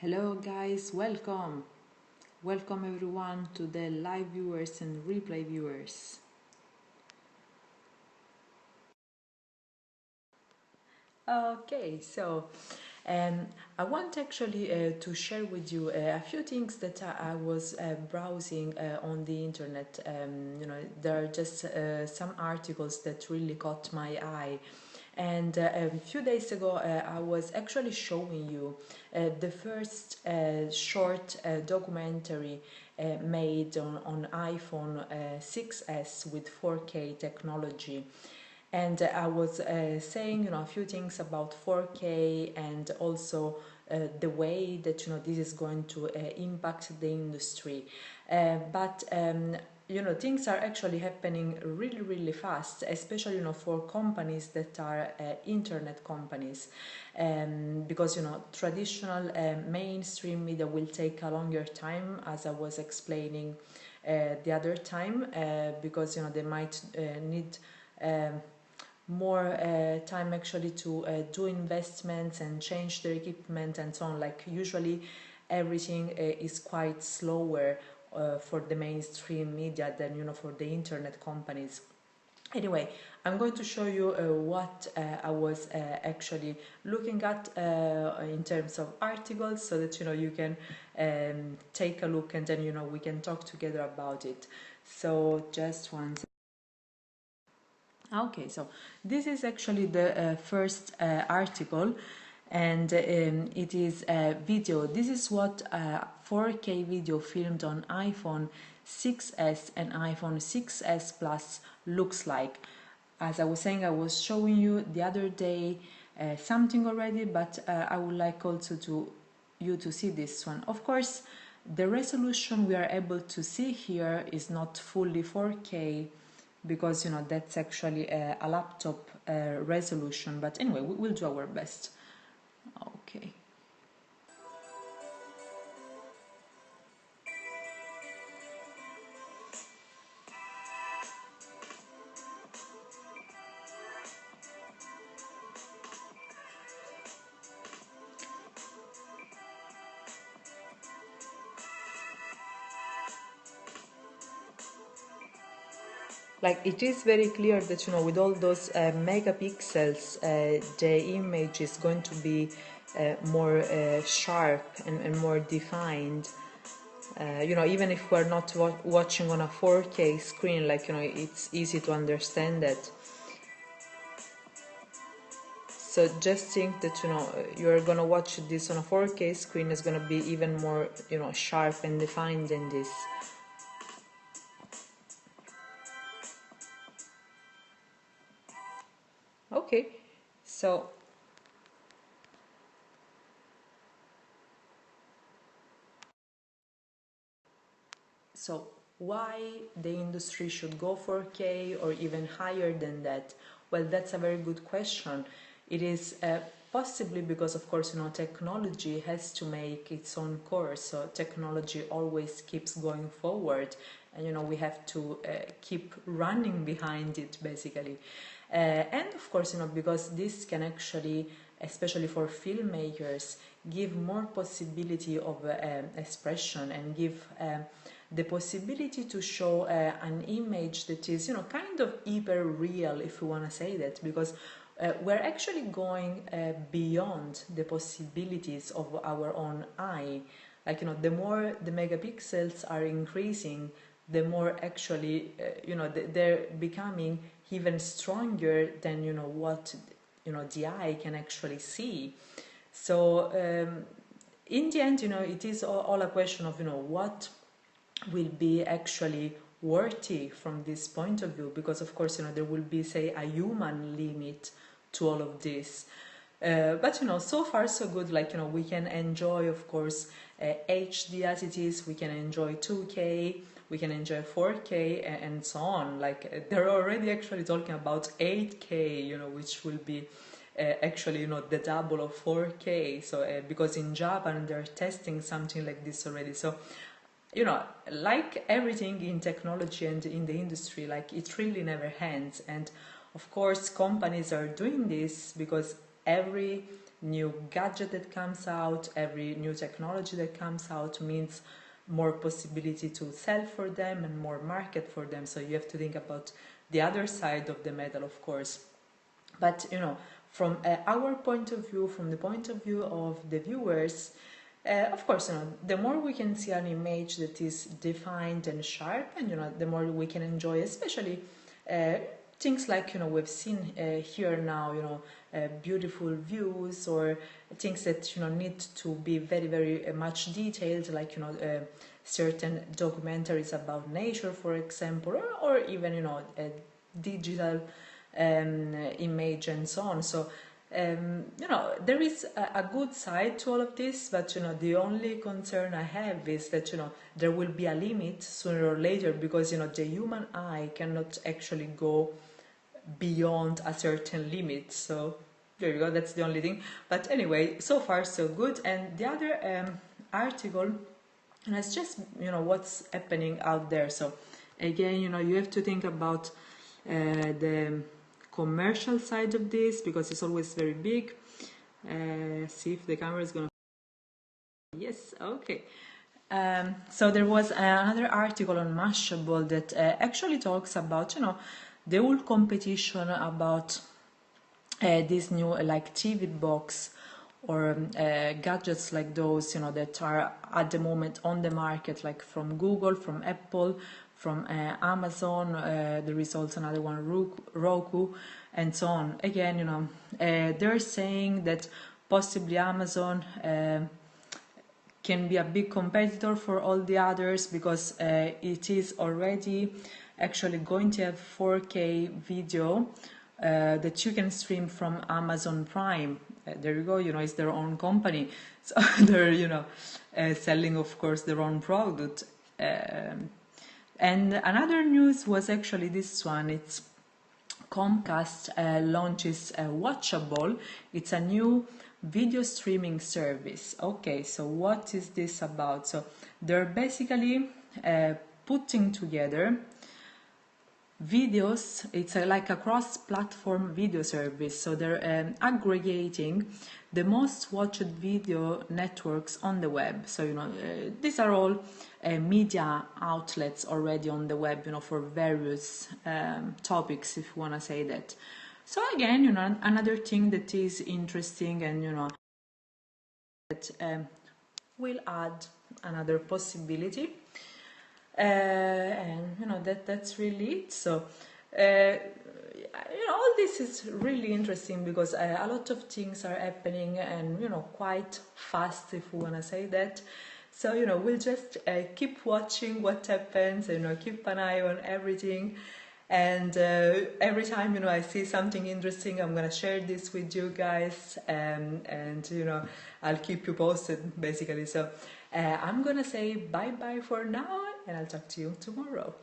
Hello guys, welcome. Welcome everyone to the live viewers and replay viewers. Okay, so I want actually to share with you a few things that I was browsing on the internet. There are just some articles that really caught my eye. And a few days ago, I was actually showing you the first short documentary made on iPhone 6s with 4K technology. And I was saying, a few things about 4K and also the way that this is going to impact the industry. But things are actually happening really, really fast, especially for companies that are internet companies, because traditional mainstream media will take a longer time, as I was explaining the other time, because they might need more time actually to do investments and change their equipment and so on. Like usually everything is quite slower for the mainstream media than for the internet companies. Anyway, I'm going to show you what I was actually looking at in terms of articles, so that you can take a look, and then we can talk together about it. So just one second. Okay, so this is actually the first article, and it is a video. This is what 4K video filmed on iPhone 6s and iPhone 6s Plus looks like. As I was saying, I was showing you the other day something already, but I would like also you to see this one. Of course, the resolution we are able to see here is not fully 4K, because that's actually a laptop resolution, but anyway, we'll do our best. Okay. Like, it is very clear that with all those megapixels, the image is going to be more sharp and more defined. Even if we're not watching on a 4K screen, like it's easy to understand that. So just think that you're gonna watch this on a 4K screen, is gonna be even more sharp and defined than this. Okay, so why the industry should go 4K or even higher than that? Well, that's a very good question. It is possibly because, of course, technology has to make its own course. So technology always keeps going forward, and we have to keep running behind it, basically. And of course, because this can actually, especially for filmmakers, give more possibility of expression, and give the possibility to show an image that is, kind of hyper real, if you want to say that, because we're actually going beyond the possibilities of our own eye. Like, the more the megapixels are increasing, the more actually, they're becoming even stronger than, what, the eye can actually see. So in the end, it is all a question of, what will be actually worthy from this point of view, because of course there will be, say, a human limit to all of this, but so far so good. Like, we can enjoy, of course, HD as it is, we can enjoy 2K, we can enjoy 4K, and so on. Like, they're already actually talking about 8K, which will be actually the double of 4K. So because in Japan they're testing something like this already. So like everything in technology and in the industry, like, it really never ends. And of course companies are doing this because every new gadget that comes out, every new technology that comes out means more possibility to sell for them and more market for them. So you have to think about the other side of the medal, of course. But from our point of view, from the point of view of the viewers, of course, the more we can see an image that is defined and sharp, and the more we can enjoy, especially things like we've seen here now, beautiful views, or things that need to be very, very much detailed, like certain documentaries about nature, for example, or even digital image and so on. So there is a good side to all of this, but the only concern I have is that there will be a limit sooner or later, because the human eye cannot actually go beyond a certain limit. So there you go, that's the only thing. But anyway, so far so good. And the other article, and it's just what's happening out there. So again, you have to think about the commercial side of this, because it's always very big. See if the camera is gonna. Yes, okay. So there was another article on Mashable that actually talks about the whole competition about this new like TV box or gadgets like those that are at the moment on the market, like from Google, from Apple, from Amazon. There is also another one, Roku, and so on. Again, they're saying that possibly Amazon can be a big competitor for all the others, because it is already actually going to have 4K video that you can stream from Amazon Prime. There you go, it's their own company, so they're selling, of course, their own product. And another news was actually this one. It's Comcast launches Watchable. It's a new video streaming service. Okay, so what is this about? So they're basically putting together videos. It's like a cross-platform video service. So they're aggregating the most watched video networks on the web. So these are all media outlets already on the web, for various topics, if you want to say that. So again, another thing that is interesting, and that will add another possibility. And that's really it. So all this is really interesting, because a lot of things are happening, and quite fast, if we want to say that. So we'll just keep watching what happens, and keep an eye on everything. And every time I see something interesting, I'm gonna share this with you guys, and I'll keep you posted, basically. So I'm gonna say bye bye for now, and I'll talk to you tomorrow.